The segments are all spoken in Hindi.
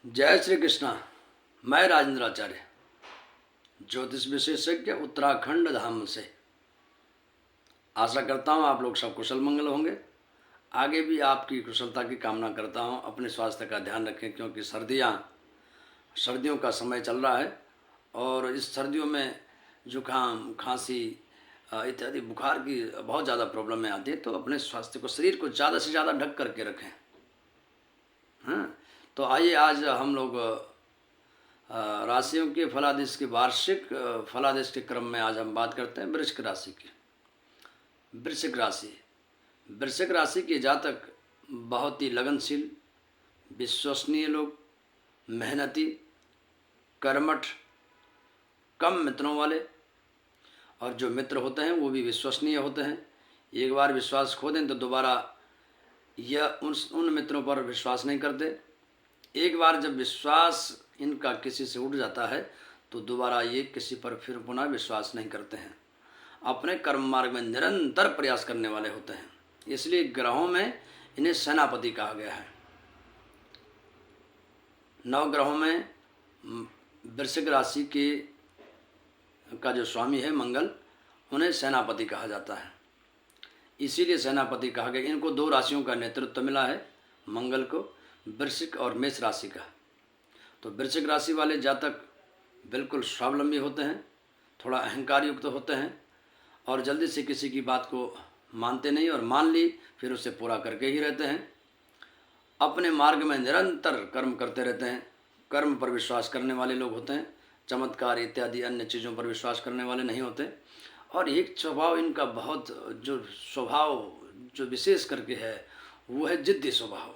जय श्री कृष्णा। मैं राजेंद्र आचार्य, ज्योतिष विशेषज्ञ, उत्तराखंड धाम से। आशा करता हूँ आप लोग सब कुशल मंगल होंगे। आगे भी आपकी कुशलता की कामना करता हूँ। अपने स्वास्थ्य का ध्यान रखें, क्योंकि सर्दियों का समय चल रहा है और इस सर्दियों में जुकाम, खांसी इत्यादि बुखार की बहुत ज़्यादा प्रॉब्लमें आती है। तो अपने स्वास्थ्य को, शरीर को ज़्यादा से ज़्यादा ढक करके रखें। हाँ, तो आइए आज हम लोग राशियों के फलादेश के वार्षिक फलादेश के क्रम में आज हम बात करते हैं वृश्चिक राशि की। वृश्चिक राशि के जातक बहुत ही लगनशील, विश्वसनीय लोग, मेहनती, कर्मठ, कम मित्रों वाले, और जो मित्र होते हैं वो भी विश्वसनीय होते हैं। एक बार विश्वास खो दें तो दोबारा यह उन मित्रों पर विश्वास नहीं करते। एक बार जब विश्वास इनका किसी से उठ जाता है तो दोबारा ये किसी पर फिर पुनः विश्वास नहीं करते हैं। अपने कर्म मार्ग में निरंतर प्रयास करने वाले होते हैं, इसलिए ग्रहों में इन्हें सेनापति कहा गया है। 9 ग्रहों में वृश्चिक राशि का जो स्वामी है मंगल, उन्हें सेनापति कहा जाता है। इसीलिए सेनापति कहा गया। इनको 2 राशियों का नेतृत्व मिला है, मंगल को, वृश्चिक और मेष राशि का। तो वृश्चिक राशि वाले जातक बिल्कुल स्वावलंबी होते हैं, थोड़ा अहंकार युक्त होते हैं और जल्दी से किसी की बात को मानते नहीं, और मान ली फिर उसे पूरा करके ही रहते हैं। अपने मार्ग में निरंतर कर्म करते रहते हैं। कर्म पर विश्वास करने वाले लोग होते हैं, चमत्कार इत्यादि अन्य चीज़ों पर विश्वास करने वाले नहीं होते। और एक स्वभाव इनका जो विशेष करके है वो है जिद्दी स्वभाव।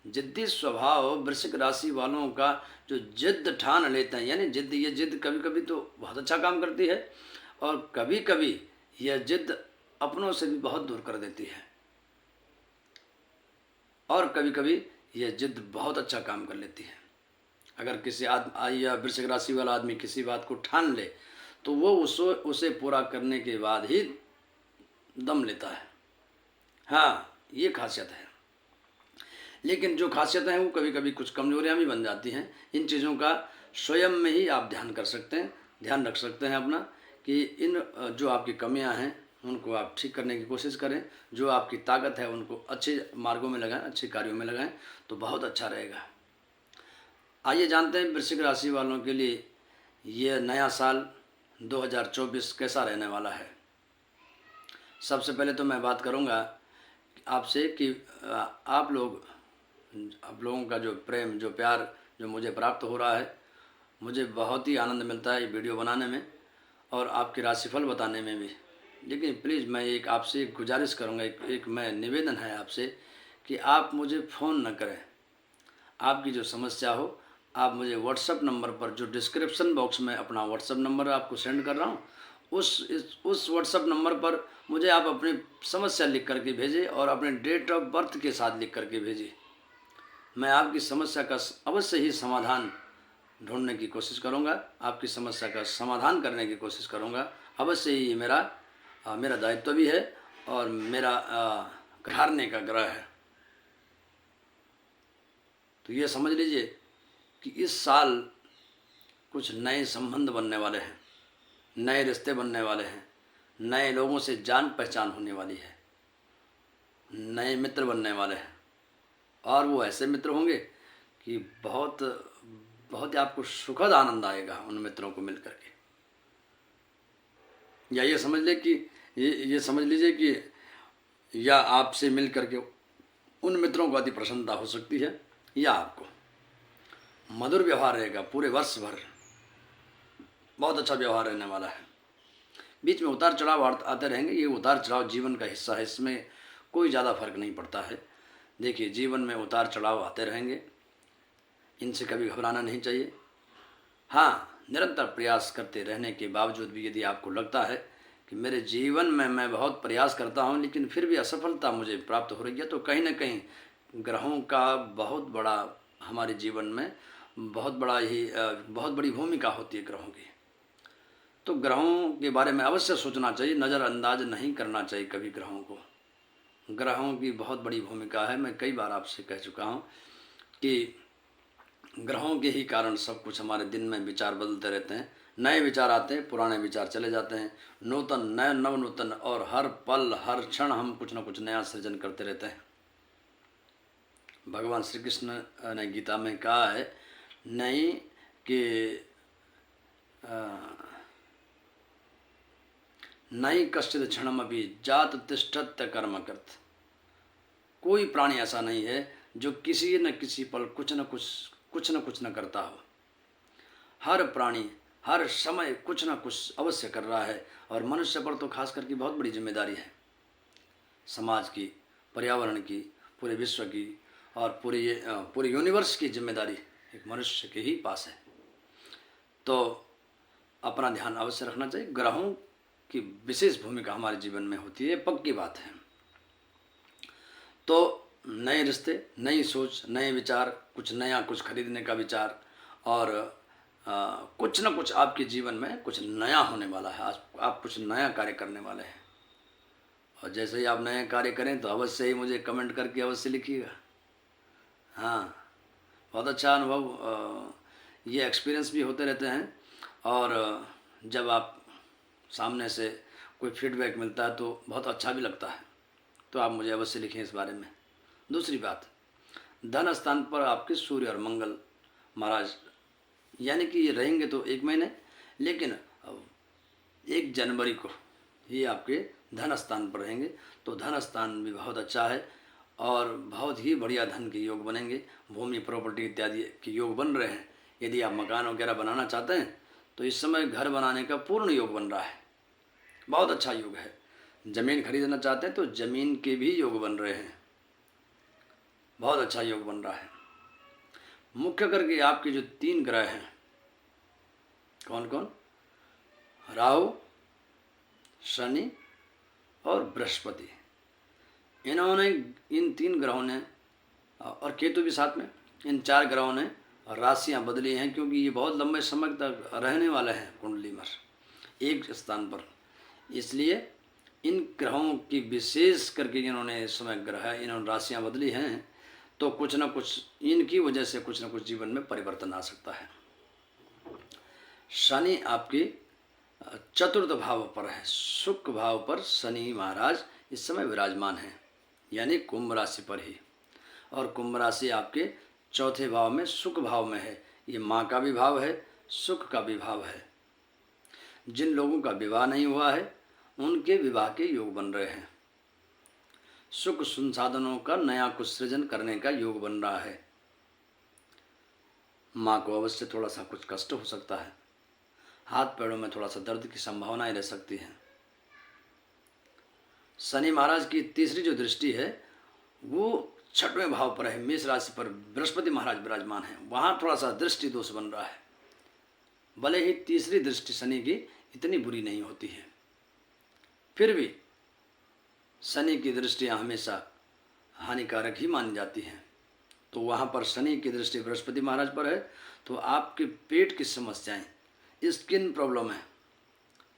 जिद्दी स्वभाव वृश्चिक राशि वालों का, जो जिद ठान लेते हैं, यानी ये जिद कभी कभी तो बहुत अच्छा काम करती है और कभी कभी यह जिद अपनों से भी बहुत दूर कर देती है, और कभी कभी यह जिद बहुत अच्छा काम कर लेती है। अगर किसी या वृश्चिक राशि वाला आदमी किसी बात को ठान ले तो वो उसे पूरा करने के बाद ही दम लेता है। हाँ, ये खासियत है। लेकिन जो खासियतें हैं वो कभी कभी कुछ कमजोरियां भी बन जाती हैं। इन चीज़ों का स्वयं में ही आप ध्यान रख सकते हैं अपना, कि इन जो आपकी कमियां हैं उनको आप ठीक करने की कोशिश करें। जो आपकी ताकत है उनको अच्छे मार्गों में लगाएं, अच्छे कार्यों में लगाएं तो बहुत अच्छा रहेगा। आइए जानते हैं वृश्चिक राशि वालों के लिए ये नया साल 2024 कैसा रहने वाला है। सबसे पहले तो मैं बात करूंगा आपसे कि आप लोगों का जो प्रेम, जो प्यार जो मुझे प्राप्त हो रहा है, मुझे बहुत ही आनंद मिलता है ये वीडियो बनाने में और आपके राशिफल बताने में भी। लेकिन प्लीज़ मैं एक आपसे एक गुजारिश करूंगा, एक मैं निवेदन है आपसे कि आप मुझे फ़ोन न करें। आपकी जो समस्या हो आप मुझे व्हाट्सएप नंबर पर, जो डिस्क्रिप्शन बॉक्स में अपना व्हाट्सएप नंबर आपको सेंड कर रहा हूँ, उस व्हाट्सएप नंबर पर मुझे आप अपनी समस्या लिख करके भेजें और अपने डेट ऑफ बर्थ के साथ लिख करके भेजें। मैं आपकी समस्या का अवश्य ही समाधान ढूंढने की कोशिश करूंगा, आपकी समस्या का समाधान करने की कोशिश करूंगा। अवश्य ही मेरा दायित्व भी है और मेरा घराने का ग्रह है। तो ये समझ लीजिए कि इस साल कुछ नए संबंध बनने वाले हैं, नए रिश्ते बनने वाले हैं, नए लोगों से जान पहचान होने वाली है, नए मित्र बनने वाले हैं। और वो ऐसे मित्र होंगे कि बहुत बहुत आपको सुखद आनंद आएगा उन मित्रों को मिल करके। या ये समझ लीजिए कि या आपसे मिल करके उन मित्रों को अति प्रसन्नता हो सकती है, या आपको मधुर व्यवहार रहेगा पूरे वर्ष भर। बहुत अच्छा व्यवहार रहने वाला है। बीच में उतार चढ़ाव आते रहेंगे, ये उतार चढ़ाव जीवन का हिस्सा है, इसमें कोई ज़्यादा फर्क नहीं पड़ता है। देखिए, जीवन में उतार चढ़ाव आते रहेंगे, इनसे कभी घबराना नहीं चाहिए। हाँ, निरंतर प्रयास करते रहने के बावजूद भी यदि आपको लगता है कि मेरे जीवन में मैं बहुत प्रयास करता हूँ लेकिन फिर भी असफलता मुझे प्राप्त हो रही है, तो कहीं ना कहीं ग्रहों का बहुत बड़ा हमारे जीवन में बहुत बड़ी भूमिका होती है ग्रहों की। तो ग्रहों के बारे में अवश्य सोचना चाहिए, नज़रअंदाज नहीं करना चाहिए कभी ग्रहों को। ग्रहों की बहुत बड़ी भूमिका है। मैं कई बार आपसे कह चुका हूँ कि ग्रहों के ही कारण सब कुछ हमारे दिन में विचार बदलते रहते हैं, नए विचार आते हैं, पुराने विचार चले जाते हैं, नूतन नए नव नूतन, और हर पल हर क्षण हम कुछ न कुछ नया सृजन करते रहते हैं। भगवान श्री कृष्ण ने गीता में कहा है नहीं कि नहीं कश्चित क्षणम अभी जात तिष्ठत्य कर्म कृत। कोई प्राणी ऐसा नहीं है जो किसी न किसी पल कुछ न कुछ न करता हो। हर प्राणी हर समय कुछ न कुछ अवश्य कर रहा है, और मनुष्य पर तो खास करके बहुत बड़ी जिम्मेदारी है, समाज की, पर्यावरण की, पूरे विश्व की, और पूरे यूनिवर्स की जिम्मेदारी एक मनुष्य के ही पास है। तो अपना ध्यान अवश्य रखना चाहिए। ग्रहों की विशेष भूमिका हमारे जीवन में होती है, पक्की बात है। तो नए रिश्ते, नई सोच, नए विचार, कुछ नया, कुछ खरीदने का विचार, और कुछ न कुछ आपके जीवन में कुछ नया होने वाला है। आप कुछ नया कार्य करने वाले हैं, और जैसे ही आप नए कार्य करें तो अवश्य ही मुझे कमेंट करके अवश्य लिखिएगा। हाँ, बहुत अच्छा अनुभव, ये एक्सपीरियंस भी होते रहते हैं, और जब आप सामने से कोई फीडबैक मिलता है तो बहुत अच्छा भी लगता है। तो आप मुझे अवश्य लिखें इस बारे में। दूसरी बात, धन स्थान पर आपके सूर्य और मंगल महाराज, यानी कि ये रहेंगे तो 1 महीने, लेकिन 1 जनवरी को ये आपके धन स्थान पर रहेंगे। तो धन स्थान भी बहुत अच्छा है, और बहुत ही बढ़िया धन के योग बनेंगे। भूमि, प्रॉपर्टी इत्यादि के योग बन रहे हैं। यदि आप मकान वगैरह बनाना चाहते हैं तो इस समय घर बनाने का पूर्ण योग बन रहा है, बहुत अच्छा योग है। ज़मीन खरीदना चाहते हैं तो ज़मीन के भी योग बन रहे हैं, बहुत अच्छा योग बन रहा है। मुख्य करके आपके जो 3 ग्रह हैं, कौन कौन? राहु, शनि और बृहस्पति। इन्होंने, इन 3 ग्रहों ने, और केतु भी साथ में, इन 4 ग्रहों ने राशियां बदली हैं, क्योंकि ये बहुत लंबे समय तक रहने वाले हैं कुंडली में एक स्थान पर। इसलिए इन ग्रहों की विशेष करके इन्होंने इस समय इन्होंने राशियां बदली हैं, तो कुछ न कुछ इनकी वजह से कुछ न कुछ जीवन में परिवर्तन आ सकता है। शनि आपके 4th भाव पर है, शुक्र भाव पर शनि महाराज इस समय विराजमान है, यानी कुंभ राशि पर ही। और कुंभ राशि आपके 4थे भाव में, सुख भाव में है। ये माँ का भी भाव है, सुख का भी भाव है। जिन लोगों का विवाह नहीं हुआ है उनके विवाह के योग बन रहे हैं। सुख संसाधनों का नया कुछ सृजन करने का योग बन रहा है। माँ को अवश्य थोड़ा सा कुछ कष्ट हो सकता है, हाथ पैरों में थोड़ा सा दर्द की संभावनाएं रह सकती हैं। शनि महाराज की तीसरी जो दृष्टि है वो 6वें भाव पर है, मेष राशि पर बृहस्पति महाराज विराजमान है, वहाँ थोड़ा सा दृष्टि दोष बन रहा है। भले ही तीसरी दृष्टि शनि की इतनी बुरी नहीं होती है, फिर भी शनि की दृष्टियाँ हमेशा हानिकारक ही मानी जाती हैं। तो वहाँ पर शनि की दृष्टि बृहस्पति महाराज पर है, तो आपके पेट की समस्याएं, स्किन प्रॉब्लम है,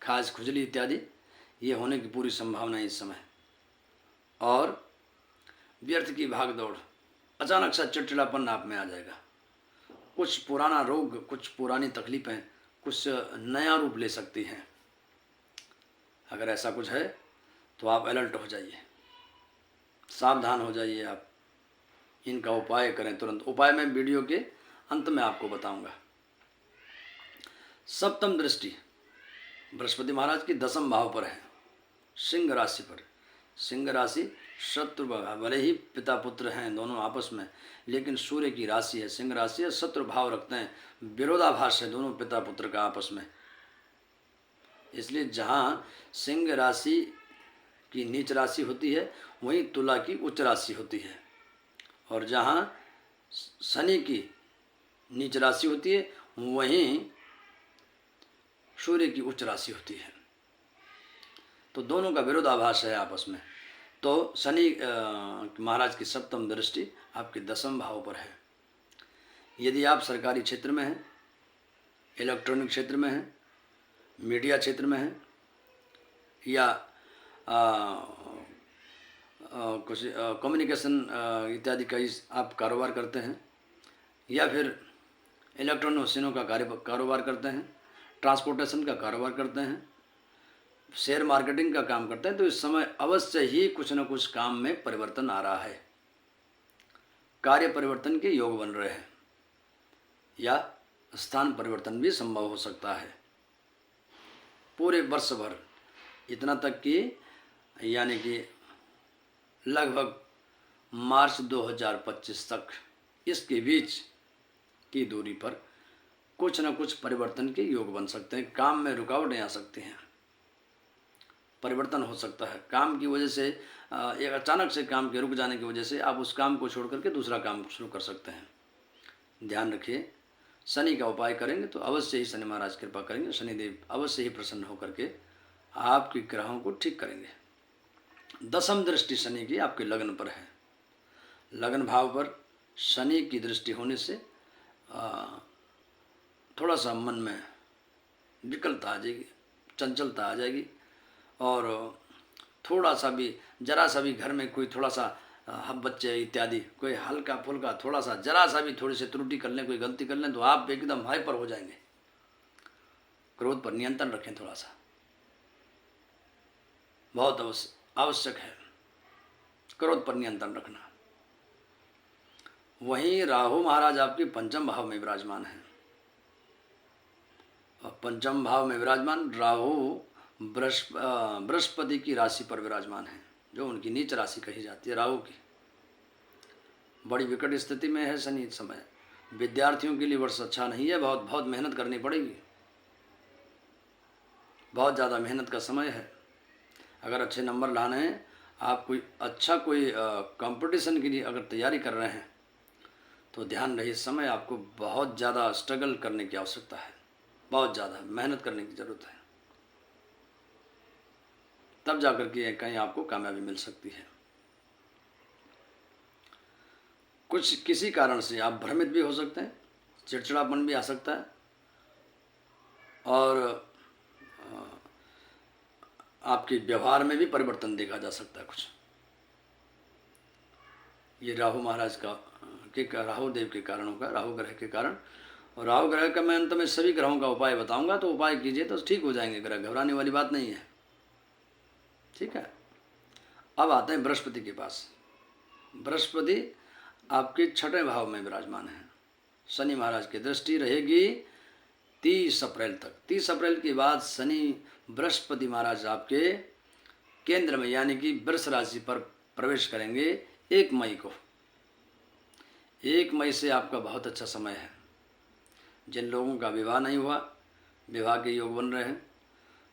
खाज खुजली इत्यादि, ये होने की पूरी संभावना है इस समय। और व्यर्थ की भाग दौड़, अचानक सा चिड़चिड़ापन आप में आ जाएगा। कुछ पुराना रोग, कुछ पुरानी तकलीफें कुछ नया रूप ले सकती हैं। अगर ऐसा कुछ है तो आप अलर्ट हो जाइए, सावधान हो जाइए। आप इनका उपाय करें तुरंत। उपाय मैं वीडियो के अंत में आपको बताऊंगा। 7th दृष्टि बृहस्पति महाराज की 10th भाव पर है, सिंह राशि पर। सिंह राशि शत्रु भाव, भले ही पिता पुत्र हैं दोनों आपस में, लेकिन सूर्य की राशि है, सिंह राशि है, शत्रु भाव रखते हैं, विरोधाभास है दोनों पिता पुत्र का आपस में। इसलिए जहाँ सिंह राशि की नीच राशि होती है वहीं तुला की उच्च राशि होती है, और जहाँ शनि की नीच राशि होती है वहीं सूर्य की उच्च राशि होती है। तो दोनों का विरोधाभास है आपस में। तो शनि महाराज की 7th दृष्टि आपके 10th भाव पर है। यदि आप सरकारी क्षेत्र में हैं, इलेक्ट्रॉनिक क्षेत्र में हैं, मीडिया क्षेत्र में हैं, या कुछ कम्युनिकेशन इत्यादि का आप कारोबार करते हैं, या फिर इलेक्ट्रॉनिक मशीनों का कारोबार करते हैं, ट्रांसपोर्टेशन का कारोबार करते हैं, शेयर मार्केटिंग का काम करते हैं, तो इस समय अवश्य ही कुछ न कुछ काम में परिवर्तन आ रहा है। कार्य परिवर्तन के योग बन रहे हैं या स्थान परिवर्तन भी संभव हो सकता है पूरे वर्ष भर, इतना तक कि यानी कि लगभग मार्च 2025 तक इसके बीच की दूरी पर कुछ न कुछ परिवर्तन के योग बन सकते हैं। काम में रुकावटें आ सकती हैं, परिवर्तन हो सकता है काम की वजह से। एक अचानक से काम के रुक जाने की वजह से आप उस काम को छोड़ करके दूसरा काम शुरू कर सकते हैं। ध्यान रखिए, शनि का उपाय करेंगे तो अवश्य ही शनि महाराज कृपा करेंगे, शनिदेव अवश्य ही प्रसन्न होकर के आपकी ग्रहों को ठीक करेंगे। दशम दृष्टि शनि की आपके लग्न पर है। लग्न भाव पर शनि की दृष्टि होने से थोड़ा सा मन में विकलता आ जाएगी, चंचलता आ जाएगी, और थोड़ा सा भी जरा सा भी घर में कोई थोड़ा सा हम बच्चे इत्यादि कोई हल्का फुल्का थोड़ा सा जरा सा भी थोड़ी सी त्रुटि कर लें, कोई गलती कर लें तो आप एकदम हाइपर हो जाएंगे। क्रोध पर नियंत्रण रखें, थोड़ा सा बहुत आवश्यक है क्रोध पर नियंत्रण रखना। वहीं राहु महाराज आपके पंचम भाव में विराजमान हैं, और पंचम भाव में विराजमान राहु बृहस्पति की राशि पर विराजमान है, जो उनकी नीच राशि कही जाती है राहु की। बड़ी विकट स्थिति में है शनि इस समय। विद्यार्थियों के लिए वर्ष अच्छा नहीं है, बहुत बहुत मेहनत करनी पड़ेगी, बहुत ज़्यादा मेहनत का समय है। अगर अच्छे नंबर लाने हैं, आप कोई अच्छा कोई कंपटीशन के लिए अगर तैयारी कर रहे हैं तो ध्यान रहे, इस समय आपको बहुत ज़्यादा स्ट्रगल करने की आवश्यकता है, बहुत ज़्यादा मेहनत करने की ज़रूरत है, तब जाकर के कहीं आपको कामयाबी मिल सकती है। कुछ किसी कारण से आप भ्रमित भी हो सकते हैं, चिड़चिड़ापन भी आ सकता है, और आपके व्यवहार में भी परिवर्तन देखा जा सकता है कुछ। ये राहु महाराज का राहु देव के कारण होगा, राहु ग्रह के कारण। और राहु ग्रह का मैं अंत में सभी ग्रहों का उपाय बताऊंगा, तो उपाय कीजिए तो ठीक हो जाएंगे ग्रह, घबराने वाली बात नहीं है, ठीक है। अब आते हैं बृहस्पति के पास। बृहस्पति आपके छठे भाव में विराजमान है। शनि महाराज की दृष्टि रहेगी 30 अप्रैल तक। 30 अप्रैल के बाद शनि बृहस्पति महाराज आपके केंद्र में यानी कि वृष राशि पर प्रवेश करेंगे 1 मई को। 1 मई से आपका बहुत अच्छा समय है। जिन लोगों का विवाह नहीं हुआ, विवाह के योग बन रहे हैं।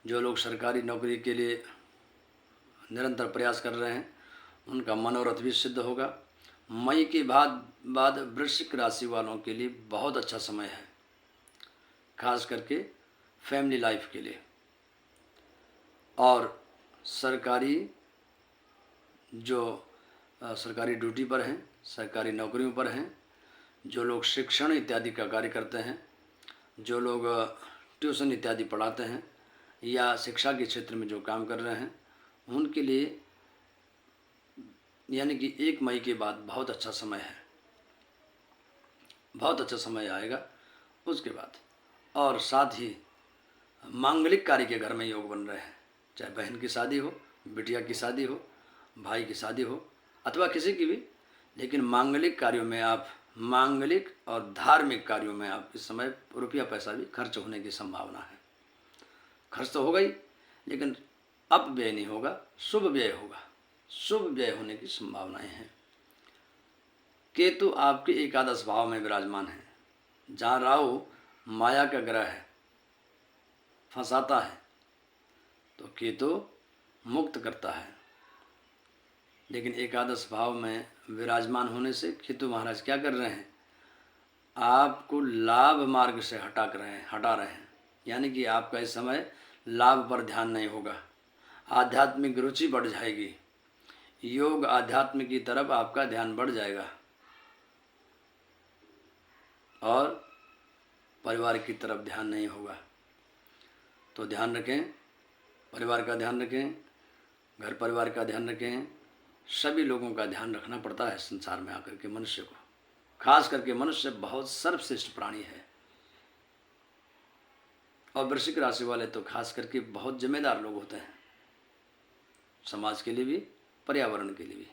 जो लोग सरकारी नौकरी के लिए निरंतर प्रयास कर रहे हैं, उनका मनोरथ भी सिद्ध होगा। मई के बाद वृश्चिक राशि वालों के लिए बहुत अच्छा समय है, खास करके फैमिली लाइफ के लिए। और सरकारी ड्यूटी पर हैं, सरकारी नौकरियों पर हैं, जो लोग शिक्षण इत्यादि का कार्य करते हैं, जो लोग ट्यूशन इत्यादि पढ़ाते हैं या शिक्षा के क्षेत्र में जो काम कर रहे हैं, उनके लिए यानी कि 1 मई के बाद बहुत अच्छा समय है, बहुत अच्छा समय आएगा उसके बाद। और साथ ही मांगलिक कार्य के घर में योग बन रहे हैं, चाहे बहन की शादी हो, बिटिया की शादी हो, भाई की शादी हो, अथवा किसी की भी, लेकिन मांगलिक कार्यों में आप, मांगलिक और धार्मिक कार्यों में आप इस समय रुपया पैसा भी खर्च होने की संभावना है। खर्च तो होगा ही, लेकिन अपव्यय नहीं होगा, शुभ व्यय होगा, शुभ व्यय होने की संभावनाएं हैं। केतु आपके एकादश भाव में विराजमान है, जहाँ राहु माया का ग्रह है, फंसाता है, तो केतु मुक्त करता है। लेकिन एकादश भाव में विराजमान होने से केतु महाराज क्या कर रहे हैं, आपको लाभ मार्ग से हटा रहे हैं। यानी कि आपका इस समय लाभ पर ध्यान नहीं होगा, आध्यात्मिक रुचि बढ़ जाएगी, योग आध्यात्म की तरफ आपका ध्यान बढ़ जाएगा, और परिवार की तरफ ध्यान नहीं होगा। तो ध्यान रखें, परिवार का ध्यान रखें, घर परिवार का ध्यान रखें, सभी लोगों का ध्यान रखना पड़ता है संसार में आकर के मनुष्य को, खास करके मनुष्य बहुत सर्वश्रेष्ठ प्राणी है। और वृश्चिक राशि वाले तो खास करके बहुत जिम्मेदार लोग होते हैं, समाज के लिए भी, पर्यावरण के लिए भी।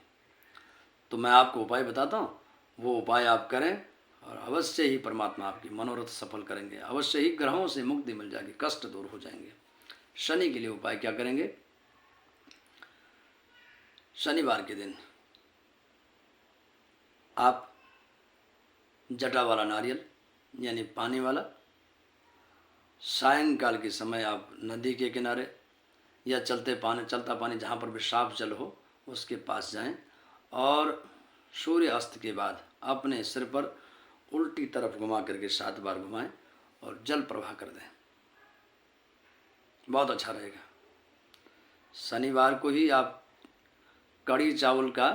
तो मैं आपको उपाय बताता हूँ, वो उपाय आप करें और अवश्य ही परमात्मा आपकी मनोरथ सफल करेंगे। अवश्य ही ग्रहों से मुक्ति मिल जाएगी, कष्ट दूर हो जाएंगे। शनि के लिए उपाय क्या करेंगे? शनिवार के दिन आप जटा वाला नारियल यानी पानी वाला, सायंकाल के समय आप नदी के किनारे या चलता पानी जहाँ पर भी साफ जल हो उसके पास जाएं और सूर्य अस्त के बाद अपने सिर पर उल्टी तरफ घुमा करके 7 बार घुमाएं और जल प्रवाह कर दें, बहुत अच्छा रहेगा। शनिवार को ही आप कड़ी चावल का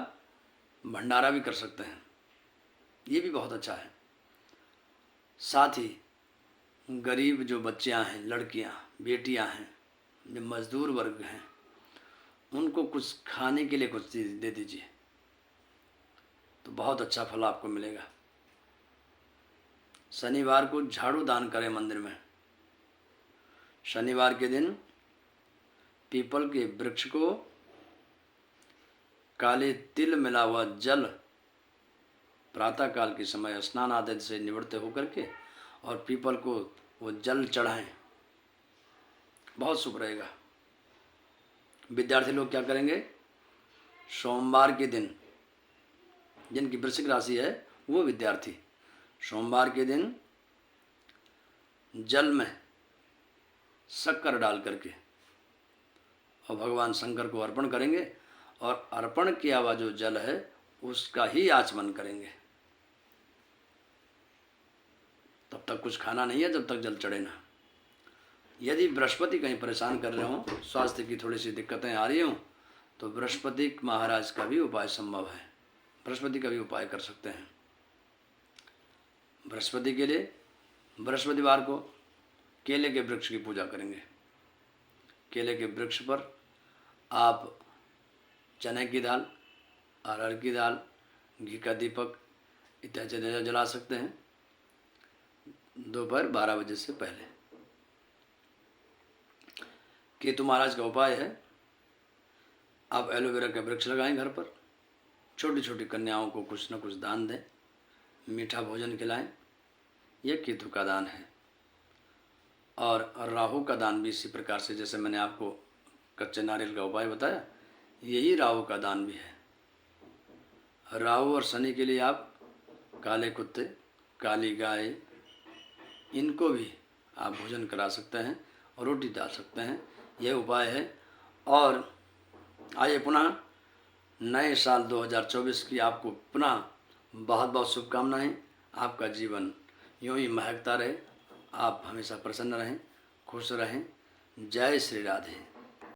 भंडारा भी कर सकते हैं, ये भी बहुत अच्छा है। साथ ही गरीब जो बच्चियां हैं, लड़कियां, बेटियां हैं, जो मजदूर वर्ग हैं, उनको कुछ खाने के लिए कुछ चीज़ दे दीजिए, तो बहुत अच्छा फल आपको मिलेगा। शनिवार को झाड़ू दान करें मंदिर में। शनिवार के दिन पीपल के वृक्ष को काले तिल मिला हुआ जल प्रातः काल के समय स्नान आदि से निवृत्त होकर के और पीपल को वो जल चढ़ाएं, बहुत शुभ रहेगा। विद्यार्थी लोग क्या करेंगे? सोमवार के दिन, जिनकी वृश्चिक राशि है वो विद्यार्थी सोमवार के दिन जल में शक्कर डाल करके और भगवान शंकर को अर्पण करेंगे और अर्पण किया हुआ जो जल है उसका ही आचमन करेंगे। तब तक कुछ खाना नहीं है जब तक जल चढ़े ना। यदि बृहस्पति कहीं परेशान कर रहे हों, स्वास्थ्य की थोड़ी सी दिक्कतें आ रही हों, तो बृहस्पति महाराज का भी उपाय संभव है, बृहस्पति का भी उपाय कर सकते हैं। बृहस्पति के लिए बृहस्पतिवार को केले के वृक्ष की पूजा करेंगे। केले के वृक्ष पर आप चने की दाल, अरहर की दाल, घी का दीपक इत्यादि जला सकते हैं दोपहर 12 बजे से पहले। केतु महाराज का उपाय है, आप एलोवेरा का वृक्ष लगाएं घर पर, छोटी छोटी कन्याओं को कुछ न कुछ दान दें, मीठा भोजन खिलाएं, यह केतु का दान है। और राहु का दान भी इसी प्रकार से, जैसे मैंने आपको कच्चे नारियल का उपाय बताया, यही राहु का दान भी है। राहु और शनि के लिए आप काले कुत्ते, काली गाय, इनको भी आप भोजन करा सकते हैं और रोटी डाल सकते हैं, यह उपाय है। और आइए पुनः नए साल 2024 की आपको पुनः बहुत बहुत शुभकामनाएं। आपका जीवन यूँ ही महकता रहे, आप हमेशा प्रसन्न रहें, खुश रहें। जय श्री राधे।